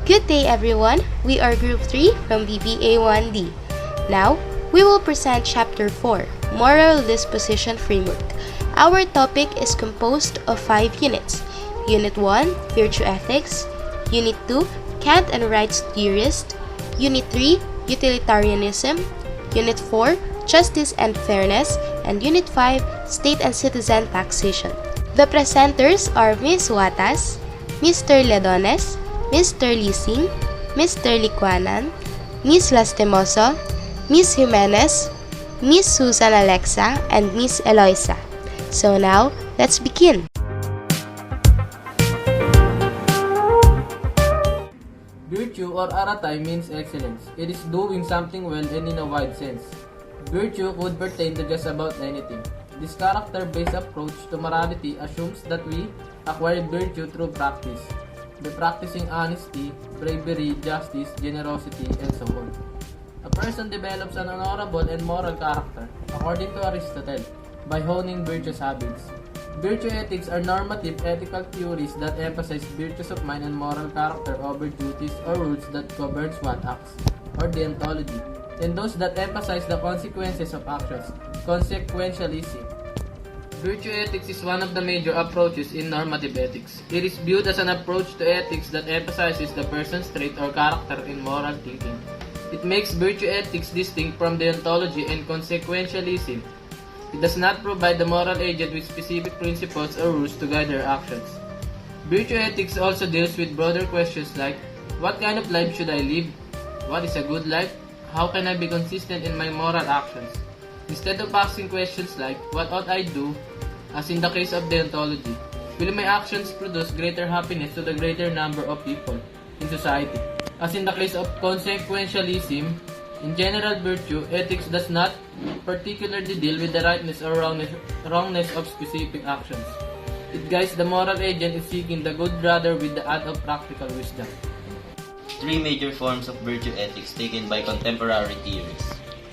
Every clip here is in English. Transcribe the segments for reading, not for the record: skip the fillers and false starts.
Good day everyone, we are Group 3 from BBA 1D. Now, we will present Chapter 4, Moral Disposition Framework. Our topic is composed of 5 units. Unit 1, Virtue Ethics. Unit 2, Kant and Rights Theorist. Unit 3, Utilitarianism. Unit 4, Justice and Fairness. And Unit 5, State and Citizen Taxation. The presenters are Ms. Juatas, Mr. Lladones, Mr. Lising, Mr. Licuanan, Ms. Lastimoso, Ms. Jimenez, Ms. Susan Alexa, and Ms. Eloisa. So now, let's begin. Virtue or arata means excellence. It is doing something well and in a wide sense. Virtue could pertain to just about anything. This character-based approach to morality assumes that we acquire virtue through practice, by practicing honesty, bravery, justice, generosity, and so on. A person develops an honorable and moral character, according to Aristotle, by honing virtuous habits. Virtue ethics are normative ethical theories that emphasize virtues of mind and moral character over duties or rules that governs one acts, or deontology, and those that emphasize the consequences of actions, consequentialism. Virtue ethics is one of the major approaches in normative ethics. It is viewed as an approach to ethics that emphasizes the person's trait or character in moral thinking. It makes virtue ethics distinct from deontology and consequentialism. It does not provide the moral agent with specific principles or rules to guide their actions. Virtue ethics also deals with broader questions like, what kind of life should I live? What is a good life? How can I be consistent in my moral actions? Instead of asking questions like, what ought I do? As in the case of deontology, will my actions produce greater happiness to the greater number of people in society? As in the case of consequentialism, in general virtue, ethics does not particularly deal with the rightness or wrongness of specific actions. It guides the moral agent in seeking the good rather with the aid of practical wisdom. 3 major forms of virtue ethics taken by contemporary theories.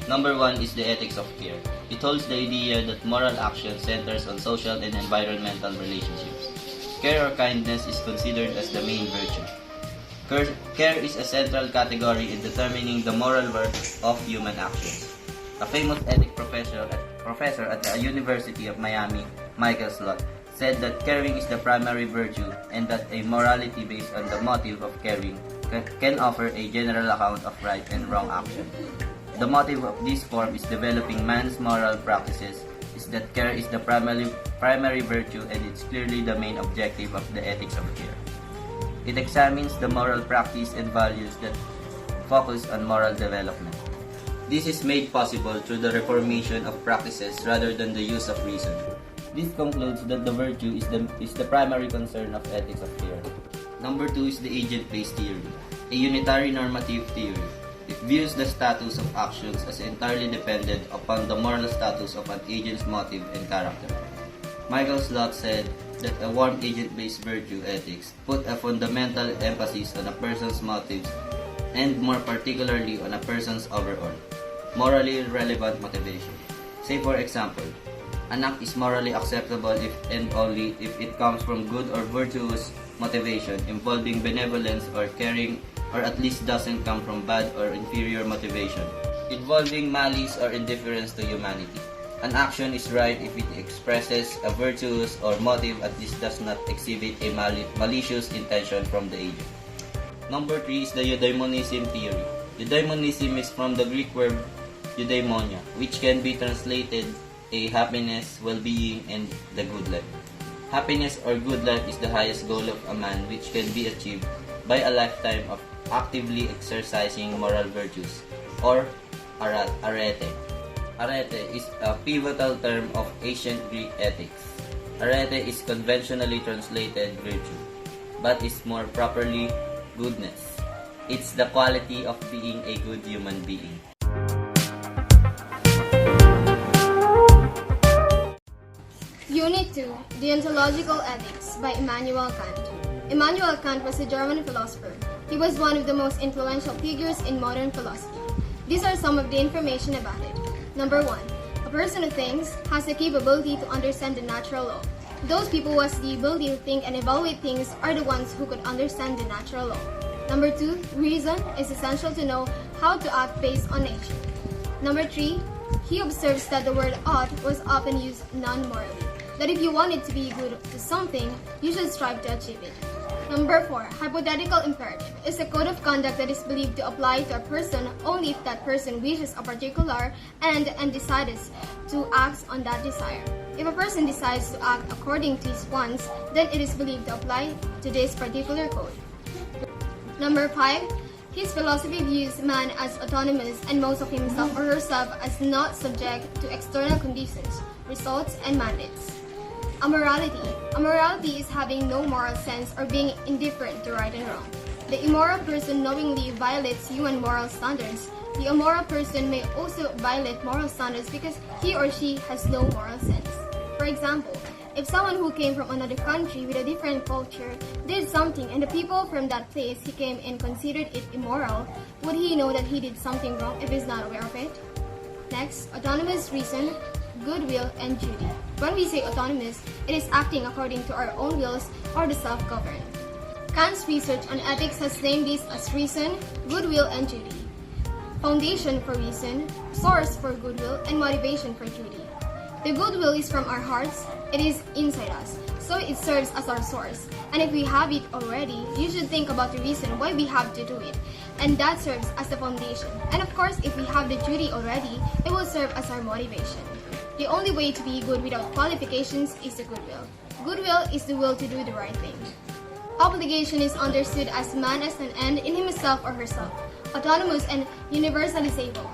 Number 1 is the ethics of care. It holds the idea that moral action centers on social and environmental relationships. Care or kindness is considered as the main virtue. Care is a central category in determining the moral worth of human actions. A famous ethics professor at the University of Miami, Michael Slot, said that caring is the primary virtue and that a morality based on the motive of caring can offer a general account of right and wrong action. The motive of this form is developing man's moral practices, is that care is the primary virtue and it's clearly the main objective of the ethics of care. It examines the moral practice and values that focus on moral development. This is made possible through the reformation of practices rather than the use of reason. This concludes that the virtue is the primary concern of ethics of care. Number 2 is the agent-based theory, a unitary normative theory. It views the status of actions as entirely dependent upon the moral status of an agent's motive and character. Michael Slot said that a warm agent-based virtue ethics put a fundamental emphasis on a person's motives and more particularly on a person's overall, morally relevant motivation. Say for example, an act is morally acceptable if and only if it comes from good or virtuous motivation involving benevolence or caring, or at least doesn't come from bad or inferior motivation, involving malice or indifference to humanity. An action is right if it expresses a virtuous or motive at least does not exhibit a malicious intention from the agent. Number 3 is the eudaimonism theory. Eudaimonism is from the Greek word eudaimonia, which can be translated a happiness, well-being, and the good life. Happiness or good life is the highest goal of a man which can be achieved by a lifetime of actively exercising moral virtues, or arete. Arete is a pivotal term of ancient Greek ethics. Arete is conventionally translated virtue, but is more properly goodness. It's the quality of being a good human being. Unit 2, Deontological Ethics by Immanuel Kant. Immanuel Kant was a German philosopher. He was one of the most influential figures in modern philosophy. These are some of the information about it. Number 1. A person who thinks has the capability to understand the natural law. Those people who has the ability to think and evaluate things are the ones who could understand the natural law. Number 2, reason is essential to know how to act based on nature. Number 3, he observes that the word ought was often used non-morally, that if you wanted to be good to something, you should strive to achieve it. Number 4, hypothetical imperative is a code of conduct that is believed to apply to a person only if that person wishes a particular end and decides to act on that desire. If a person decides to act according to his wants, then it is believed to apply to this particular code. Number 5, his philosophy views man as autonomous and most of himself or herself as not subject to external conditions, results, and mandates. Amorality. Amorality is having no moral sense or being indifferent to right and wrong. The immoral person knowingly violates human moral standards. The immoral person may also violate moral standards because he or she has no moral sense. For example, if someone who came from another country with a different culture did something and the people from that place he came in considered it immoral, would he know that he did something wrong if he's not aware of it? Next, autonomous reason, goodwill, and duty. When we say autonomous, it is acting according to our own wills or the self-governed. Kant's research on ethics has named these as reason, goodwill, and duty. Foundation for reason, source for goodwill, and motivation for duty. The goodwill is from our hearts, it is inside us, so it serves as our source. And if we have it already, you should think about the reason why we have to do it, and that serves as the foundation. And of course, if we have the duty already, it will serve as our motivation. The only way to be good without qualifications is the goodwill. Goodwill is the will to do the right thing. Obligation is understood as man as an end in himself or herself, autonomous and universalizable.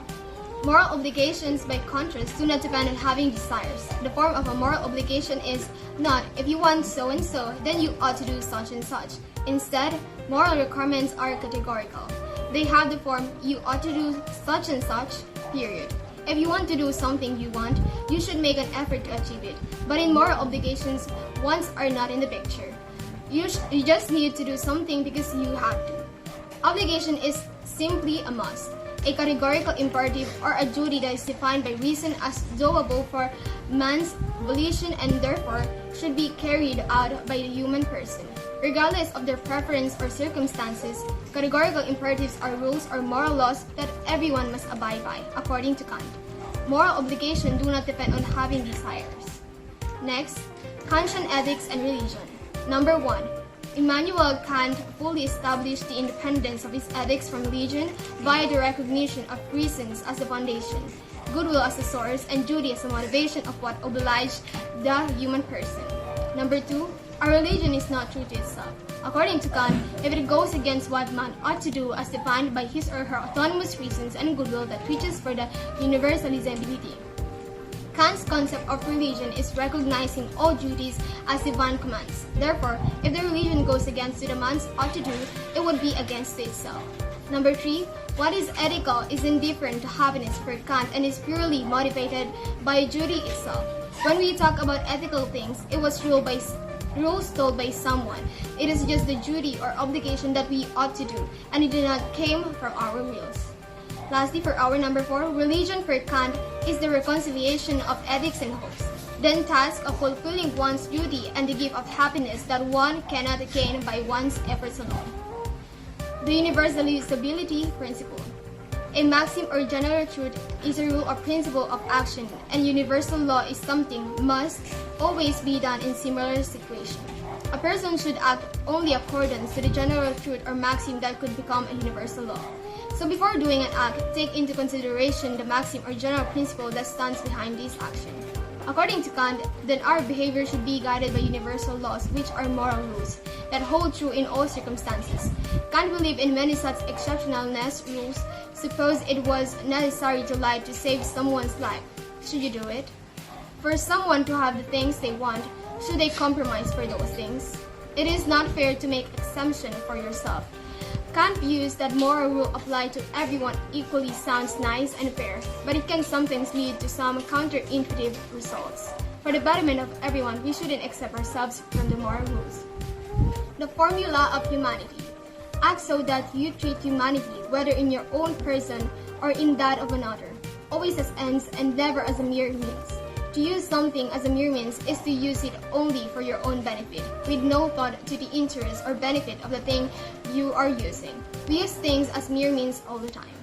Moral obligations, by contrast, do not depend on having desires. The form of a moral obligation is not, if you want so and so, then you ought to do such and such. Instead, moral requirements are categorical. They have the form, you ought to do such and such, period. If you want to do something you want, you should make an effort to achieve it. But in moral obligations, wants are not in the picture. You just need to do something because you have to. Obligation is simply a must, a categorical imperative or a duty that is defined by reason as doable for man's volition and therefore should be carried out by the human person. Regardless of their preference or circumstances, categorical imperatives are rules or moral laws that everyone must abide by, according to Kant. Moral obligations do not depend on having desires. Next, Kantian ethics and religion. Number 1. Immanuel Kant fully established the independence of his ethics from religion via the recognition of reasons as the foundation, goodwill as the source, and duty as the motivation of what obliged the human person. Number 2. Our religion is not true to itself. According to Kant, if it goes against what man ought to do as defined by his or her autonomous reasons and goodwill that reaches for the universalizability. Kant's concept of religion is recognizing all duties as divine commands. Therefore, if the religion goes against what the man ought to do, it would be against itself. Number 3, what is ethical is indifferent to happiness for Kant and is purely motivated by duty itself. When we talk about ethical things, it was rules told by someone. It is just the duty or obligation that we ought to do, and it did not came from our wills. Lastly, for our number 4, religion for Kant is the reconciliation of ethics and hopes, then task of fulfilling one's duty and the gift of happiness that one cannot gain by one's efforts alone. The universalizability principle. A maxim or general truth is a rule or principle of action, and universal law is something must always be done in similar situations. A person should act only accordance to the general truth or maxim that could become a universal law. So before doing an act, take into consideration the maxim or general principle that stands behind this action. According to Kant, then our behavior should be guided by universal laws, which are moral rules that hold true in all circumstances. Kant believed in many such exceptionalness rules. Suppose it was necessary to lie to save someone's life. Should you do it? For someone to have the things they want, should they compromise for those things? It is not fair to make exemption for yourself. Kant views that moral rule applied to everyone equally sounds nice and fair, but it can sometimes lead to some counterintuitive results. For the betterment of everyone, we shouldn't accept ourselves from the moral rules. The formula of humanity. Act so that you treat humanity, whether in your own person or in that of another, always as ends and never as a mere means. To use something as a mere means is to use it only for your own benefit, with no thought to the interest or benefit of the thing you are using. We use things as mere means all the time.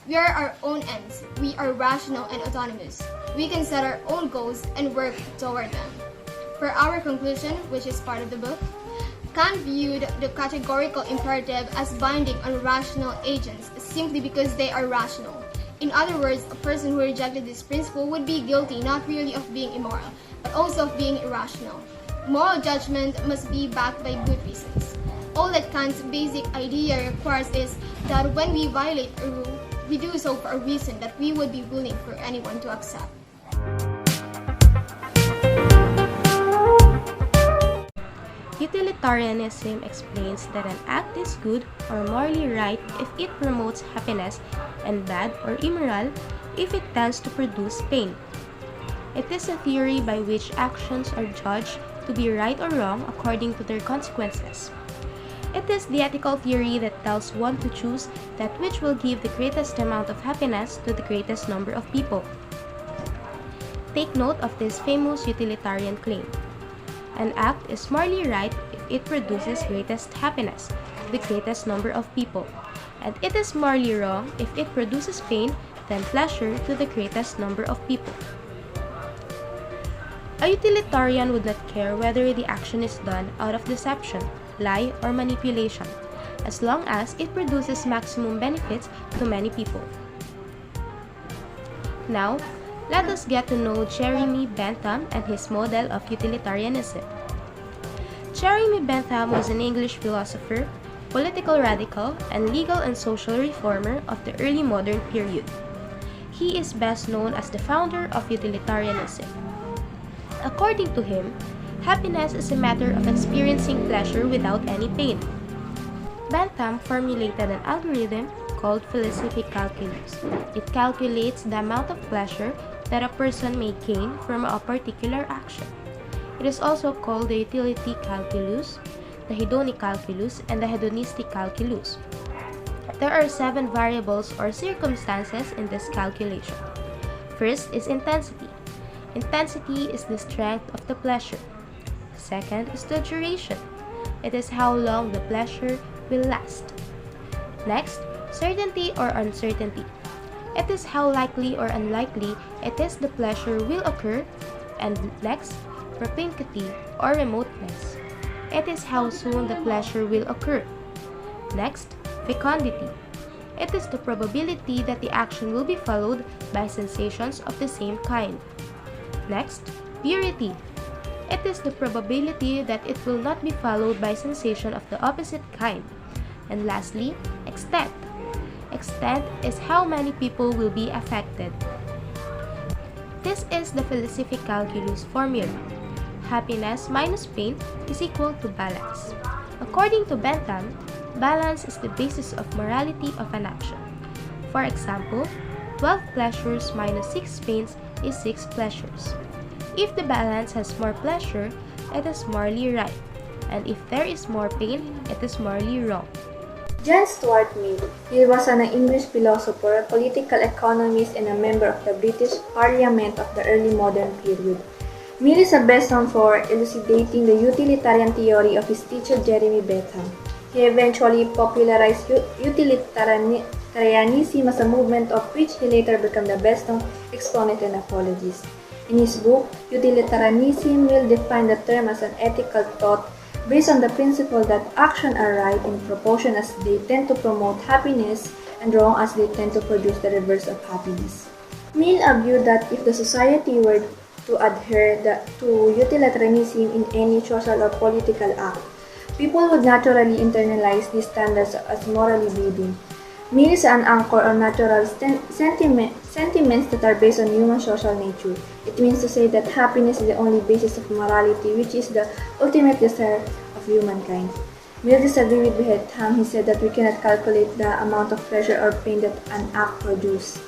We are our own ends. We are rational and autonomous. We can set our own goals and work toward them. For our conclusion, which is part of the book, Kant viewed the categorical imperative as binding on rational agents simply because they are rational. In other words, a person who rejected this principle would be guilty not merely of being immoral, but also of being irrational. Moral judgment must be backed by good reasons. All that Kant's basic idea requires is that when we violate a rule, we do so for a reason that we would be willing for anyone to accept. Utilitarianism explains that an act is good or morally right if it promotes happiness and bad or immoral if it tends to produce pain. It is a theory by which actions are judged to be right or wrong according to their consequences. It is the ethical theory that tells one to choose that which will give the greatest amount of happiness to the greatest number of people. Take note of this famous utilitarian claim. An act is morally right if it produces greatest happiness to the greatest number of people, and it is morally wrong if it produces pain than pleasure to the greatest number of people. A utilitarian would not care whether the action is done out of deception, lie, or manipulation, as long as it produces maximum benefits to many people. Now, let us get to know Jeremy Bentham and his model of utilitarianism. Jeremy Bentham was an English philosopher, political radical, and legal and social reformer of the early modern period. He is best known as the founder of utilitarianism. According to him, happiness is a matter of experiencing pleasure without any pain. Bentham formulated an algorithm called philosophic calculus. It calculates the amount of pleasure that a person may gain from a particular action. It is also called the utility calculus, the hedonic calculus, and the hedonistic calculus. There are 7 variables or circumstances in this calculation. First is intensity. Intensity is the strength of the pleasure. Second is the duration. It is how long the pleasure will last. Next, certainty or uncertainty. It is how likely or unlikely it is the pleasure will occur. And next, propinquity or remoteness. It is how soon the pleasure will occur. Next, fecundity. It is the probability that the action will be followed by sensations of the same kind. Next, purity. It is the probability that it will not be followed by sensation of the opposite kind. And lastly, extent. Extent is how many people will be affected. This is the philosophic calculus formula. Happiness minus pain is equal to balance. According to Bentham, balance is the basis of morality of an action. For example, 12 pleasures minus 6 pains is 6 pleasures. If the balance has more pleasure, it is morally right, and if there is more pain, it is morally wrong. John Stuart Mill. He was an English philosopher, political economist, and a member of the British Parliament of the early modern period. Mill is best known for elucidating the utilitarian theory of his teacher Jeremy Bentham. He eventually popularized utilitarianism as a movement of which he later became the best-known exponent and apologist. In his book, Utilitarianism, Mill defined the term as an ethical thought based on the principle that actions are right in proportion as they tend to promote happiness and wrong as they tend to produce the reverse of happiness. Mill argued that if the society were to adhere to utilitarianism in any social or political act, people would naturally internalize these standards as morally leading. Mill is an anchor or natural sentiments that are based on human social nature. It means to say that happiness is the only basis of morality, which is the ultimate desire of humankind. Mill disagreed with Bentham. He said that we cannot calculate the amount of pleasure or pain that an act produces.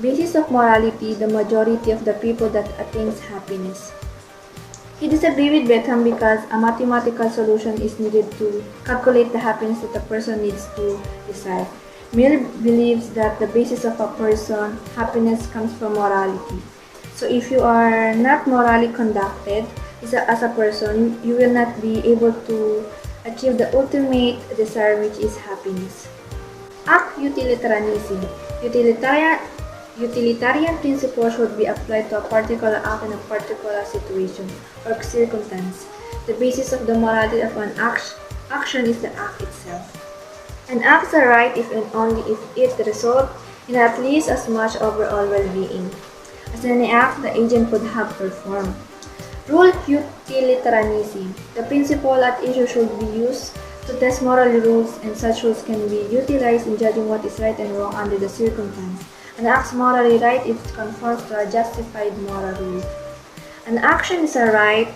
Basis of morality, the majority of the people that attains happiness. He disagreed with Bentham because a mathematical solution is needed to calculate the happiness that a person needs to desire. Mill believes that the basis of a person's happiness comes from morality. So if you are not morally conducted as a person, you will not be able to achieve the ultimate desire, which is happiness. Act utilitarianism. Utilitarian principles should be applied to a particular act in a particular situation or circumstance. The basis of the morality of an action is the act itself. An act is a right if and only if it results in at least as much overall well-being as any act the agent could have performed. Rule utilitarianism. The principle at issue should be used to test moral rules, and such rules can be utilized in judging what is right and wrong under the circumstance. An act is morally right if it conforms to a justified moral rule. An action is a right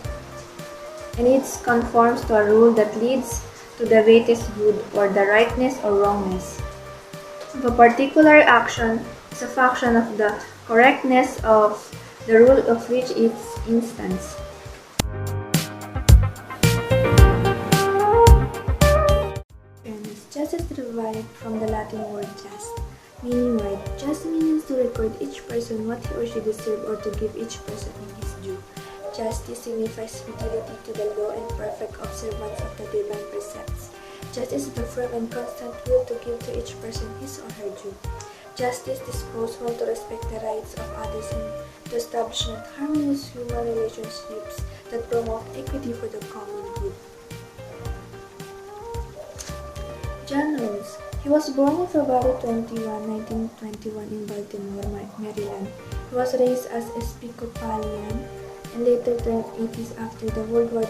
and it conforms to a rule that leads to the greatest good or the rightness or wrongness of a particular action is a function of the correctness of the rule of which its instance. Fairness. Justice derived from the Latin word just, meaning right. Just means to record each person what he or she deserves or to give each person his due. Justice signifies fidelity to the law and perfect observance of the divine precepts. Justice is the firm and constant will to give to each person his or her due. Justice disposes one to respect the rights of others and to establish harmonious human relationships that promote equity for the common good. John Rose. He was born on February 21, 1921 in Baltimore, Maryland. He was raised as Episcopalian and later turned atheist after the World War II.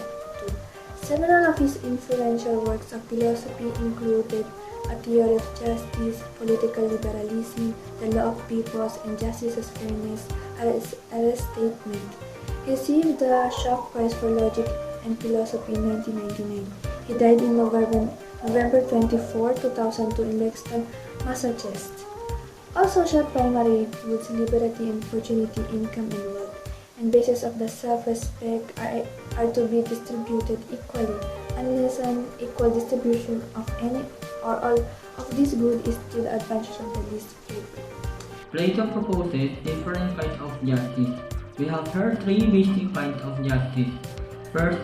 Several of his influential works of philosophy included A Theory of Justice, Political Liberalism, The Law of Peoples, and Justice as Fairness as a statement. He received the Schock Prize for Logic and Philosophy in 1999. He died in November 24, 2002 in Lexington, Massachusetts. All social primary goods, liberty and opportunity, income and wealth, and basis of the self-respect are to be distributed equally, unless an equal distribution of any or all of these goods is to the advantage of the least favored. Plato proposes different kinds of justice. We have heard three basic kinds of justice. First,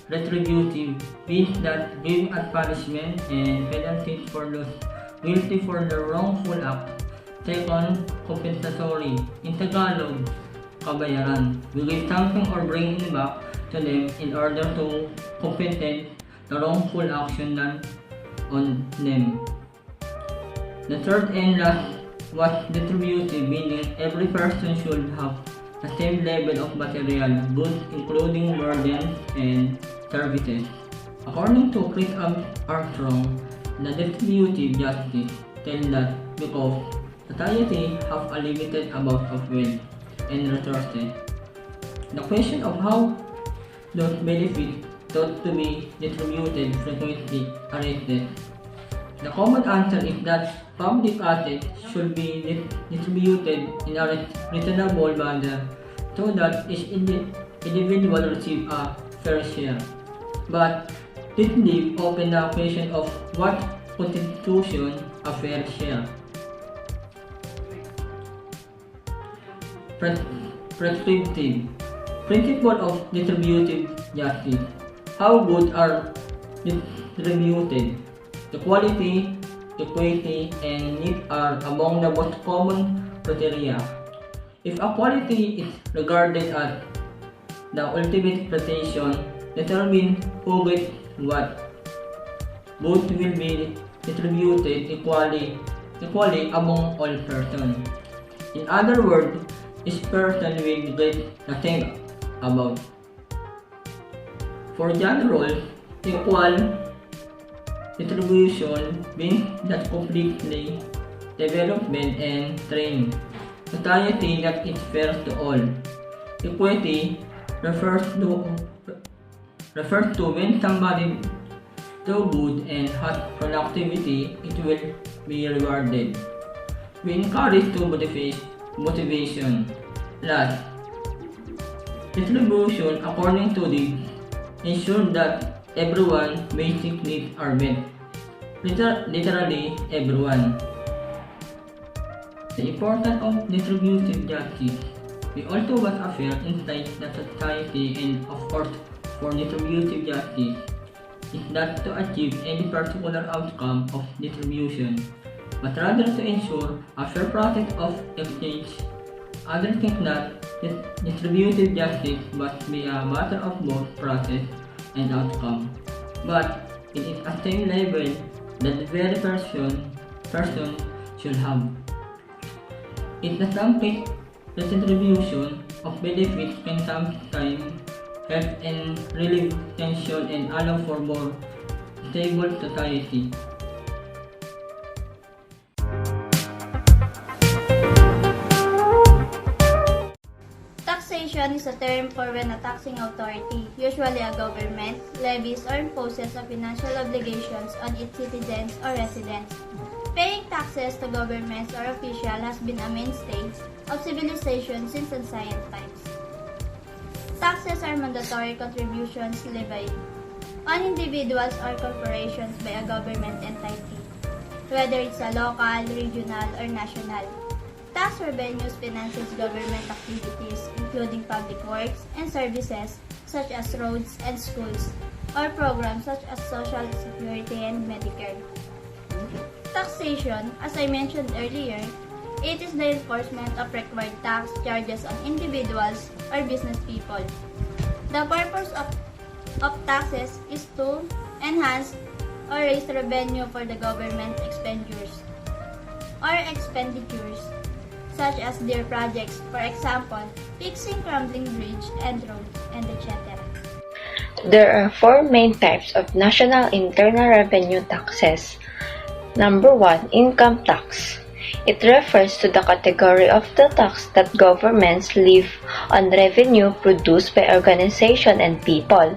retributive, means that giving as punishment and penalties for those guilty for the wrongful act. Second, compensatory, in Tagalog, kabayaran. We give something or bring it back to them in order to compensate the wrongful action done on them. The third and last was retributive, meaning every person should have the same level of material goods, including burdens and services. According to Chris Armstrong, the retributive justice tells that because society have a limited amount of wealth and resources, the question of how those benefits thought to be distributed frequently arises. The common answer is that public assets should be distributed in a reasonable manner so that each individual receives a fair share. But this leaves open the question of what constitutes a fair share. Prescriptive principle of distributive justice. How goods are distributed. The quality, equity, and need are among the most common criteria. If a quality is regarded as the ultimate pretension, determine who gets what. Goods will be distributed equally among all persons. In other words, each person will get the same amount. For John Rawls, equal distribution means that completely development and training society that is fair to all. Equity refers to when somebody do good and has productivity, it will be rewarded. We encourage to motivation. Last, distribution according to this ensure that everyone's basic needs are met. Literally everyone. The importance of distributive justice. We also want a fair inside the society, and of course, for distributive justice is not to achieve any particular outcome of distribution, but rather to ensure a fair process of exchange. Others think that distributive justice must be a matter of both process and outcome, but it is a same level that the very person should have. In the some case, the distribution of benefits can sometimes help and relieve tension and allow for more stable society. Taxation is a term for when a taxing authority, usually a government, levies or imposes a financial obligations on its citizens or residents. Paying taxes to governments or officials has been a mainstay of civilization since ancient times. Taxes are mandatory contributions levied on individuals or corporations by a government entity, whether it's a local, regional, or national. Tax revenues finances government activities, including public works and services such as roads and schools, or programs such as Social Security and Medicare. Taxation, as I mentioned earlier, it is the enforcement of required tax charges on individuals or business people. The purpose of taxes is to enhance or raise revenue for the government expenditures, such as their projects, for example, fixing crumbling bridge and roads, and etc. There are four main types of national internal revenue taxes. Number 1, income tax. It refers to the category of the tax that governments levy on revenue produced by organizations and people.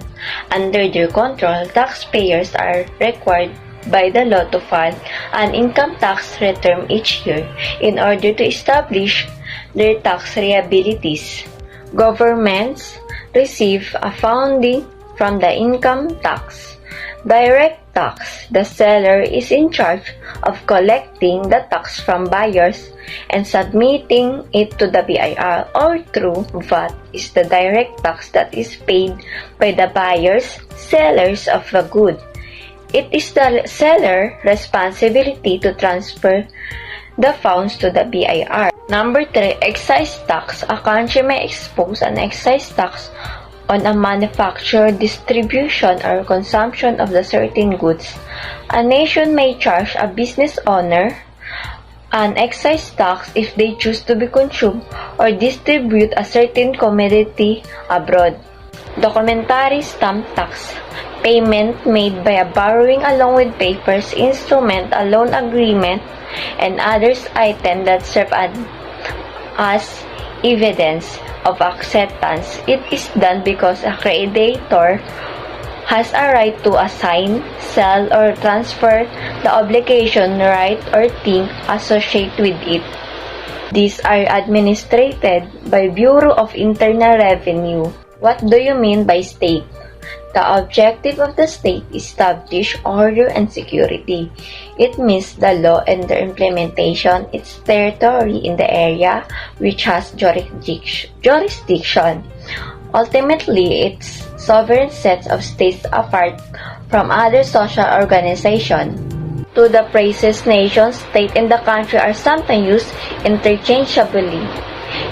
Under their control, taxpayers are required by the law to file an income tax return each year in order to establish their tax liabilities. Governments receive a funding from the income tax. Direct tax. The seller is in charge of collecting the tax from buyers and submitting it to the BIR, or through VAT is the direct tax that is paid by the buyers, sellers of the good. It is the seller's responsibility to transfer the funds to the BIR. Number 3, excise tax. A country may impose an excise tax on a manufacture, distribution, or consumption of the certain goods. A nation may charge a business owner an excise tax if they choose to be consumed or distribute a certain commodity abroad. Documentary stamp tax. Payment made by a borrowing along with papers, instrument, a loan agreement, and others items that serve as evidence of acceptance. It is done because a creditor has a right to assign, sell, or transfer the obligation, right, or thing associated with it. These are administered by Bureau of Internal Revenue. What do you mean by state? The objective of the state is to establish order and security. It means the law and the implementation its territory in the area which has jurisdiction. Ultimately, its sovereign sets of states apart from other social organizations. To the phrases nation, state, and the country are sometimes used interchangeably.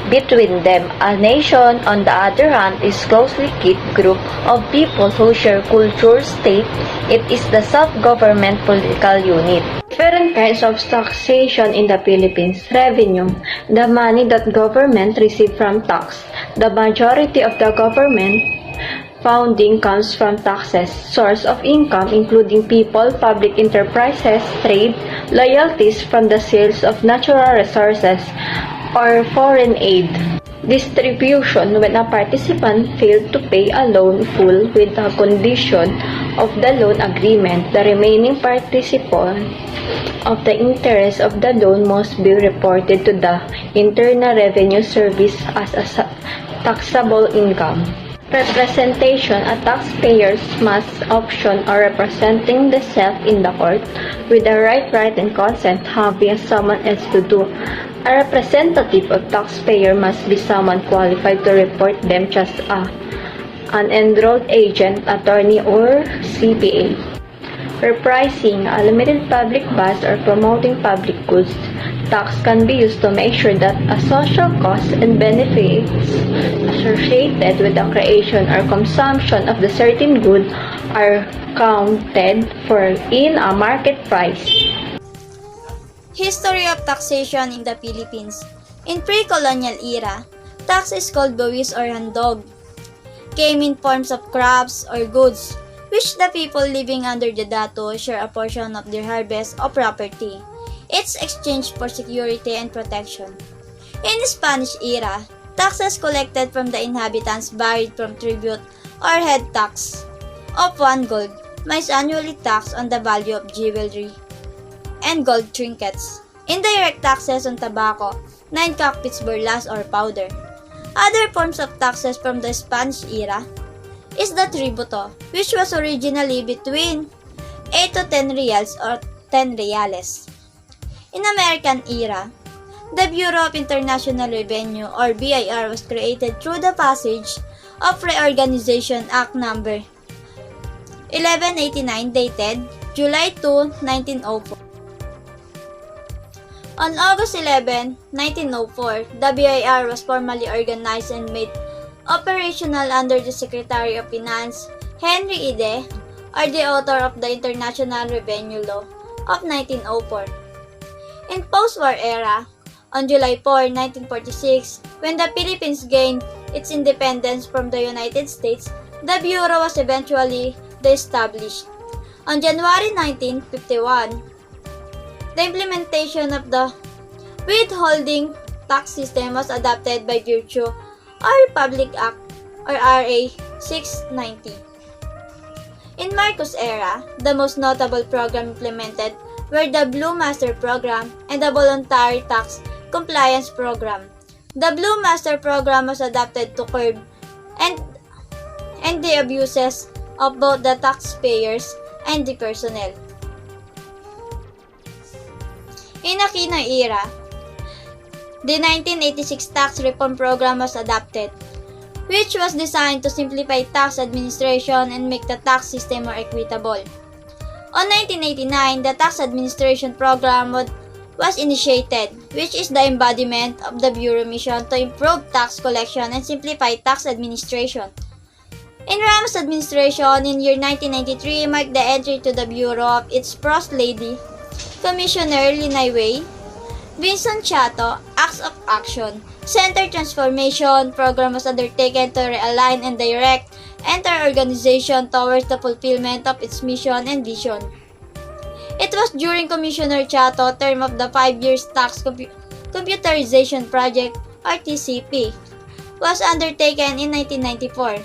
Between them, a nation, on the other hand, is a closely knit group of people who share culture. State, it is the self-government political unit. Different kinds of taxation in the Philippines. Revenue, the money that government receive from tax. The majority of the government funding comes from taxes. Source of income, including people, public enterprises, trade, loyalties from the sales of natural resources, or foreign aid. Distribution, when a participant failed to pay a loan full with a condition of the loan agreement, the remaining participant of the interest of the loan must be reported to the Internal Revenue Service as a taxable income. Representation, a taxpayer's must option or representing the self in the court with the right and consent having someone else to do. A representative of taxpayer must be someone qualified to report them just an enrolled agent, attorney, or CPA. Reprising, a limited public bus or promoting public goods. Tax can be used to make sure that a social cost and benefits associated with the creation or consumption of the certain good are counted for in a market price. History of taxation in the Philippines. In pre-colonial era, tax is called buwis or handog. Came in forms of crops or goods, which the people living under the dato share a portion of their harvest or property. It's exchanged for security and protection. In the Spanish era, taxes collected from the inhabitants varied from tribute or head tax of 1 gold, mais annually tax on the value of jewelry and gold trinkets. Indirect taxes on tobacco, 9 cockpits burlas or powder. Other forms of taxes from the Spanish era is the tributo, which was originally between 8 to 10 reals or 10 reales. In American era, the Bureau of International Revenue or BIR was created through the passage of Reorganization Act No. 1189 dated July 2, 1904. On August 11, 1904, the BIR was formally organized and made operational under the Secretary of Finance, Henry Ide, or the author of the International Revenue Law of 1904. In post-war era, on July 4, 1946, when the Philippines gained its independence from the United States, the Bureau was eventually established. On January 1951, the implementation of the withholding tax system was adopted by virtue of Republic Act or RA 690. In Marcos era, the most notable program implemented were the Blue Master Program and the Voluntary Tax Compliance Program. The Blue Master Program was adopted to curb and the abuses of both the taxpayers and the personnel. In the Hina era, the 1986 Tax Reform Program was adopted, which was designed to simplify tax administration and make the tax system more equitable. On 1989, the Tax Administration Program was initiated, which is the embodiment of the Bureau mission to improve tax collection and simplify tax administration. In Ramos' administration in year 1993 marked the entry to the Bureau of its First Lady, Commissioner Linay Vincent Chato. Acts of Action. Center Transformation Program was undertaken to realign and direct entire organization towards the fulfillment of its mission and vision. It was during Commissioner Chato term of the 5 years Tax Computerization Project or TCP was undertaken in 1994.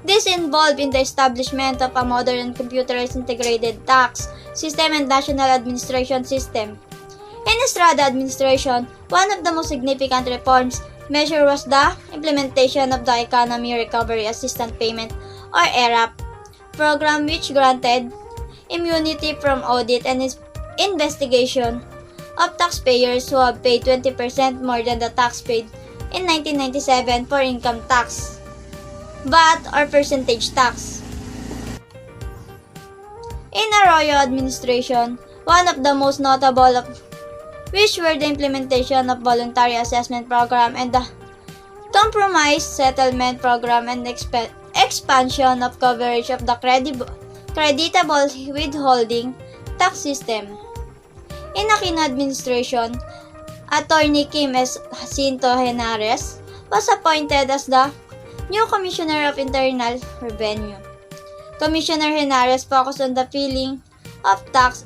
This involved in the establishment of a modern computerized integrated tax system and national administration system. In Estrada administration, one of the most significant reforms measure was the implementation of the Economy Recovery Assistance Payment or ERAP program, which granted immunity from audit and investigation of taxpayers who have paid 20% more than the tax paid in 1997 for income tax, VAT or percentage tax. In Arroyo administration, one of the most notable of which were the implementation of voluntary assessment program and the compromise settlement program and expansion of coverage of the creditable withholding tax system. In Aquino administration, Attorney Kim S. Jacinto Henares was appointed as the new Commissioner of Internal Revenue. Commissioner Henares focused on the filing of tax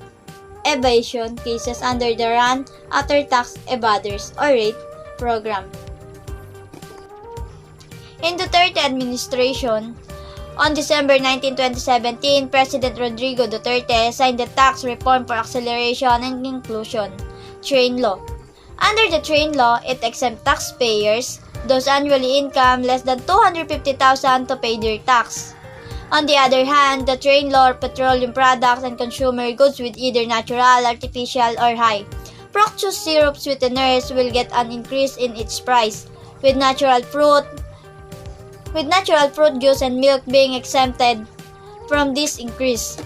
evasion cases under the Run After Tax Evaders or RATE program. In Duterte administration, on December 19, 2017, President Rodrigo Duterte signed the Tax Reform for Acceleration and Inclusion (TRAIN) Law. Under the TRAIN Law, it exempts taxpayers those annually income less than 250,000 to pay their tax. On the other hand, the trade law, petroleum products, and consumer goods with either natural, artificial, or high fructose syrup sweeteners will get an increase in its price, with natural fruit juice and milk being exempted from this increase.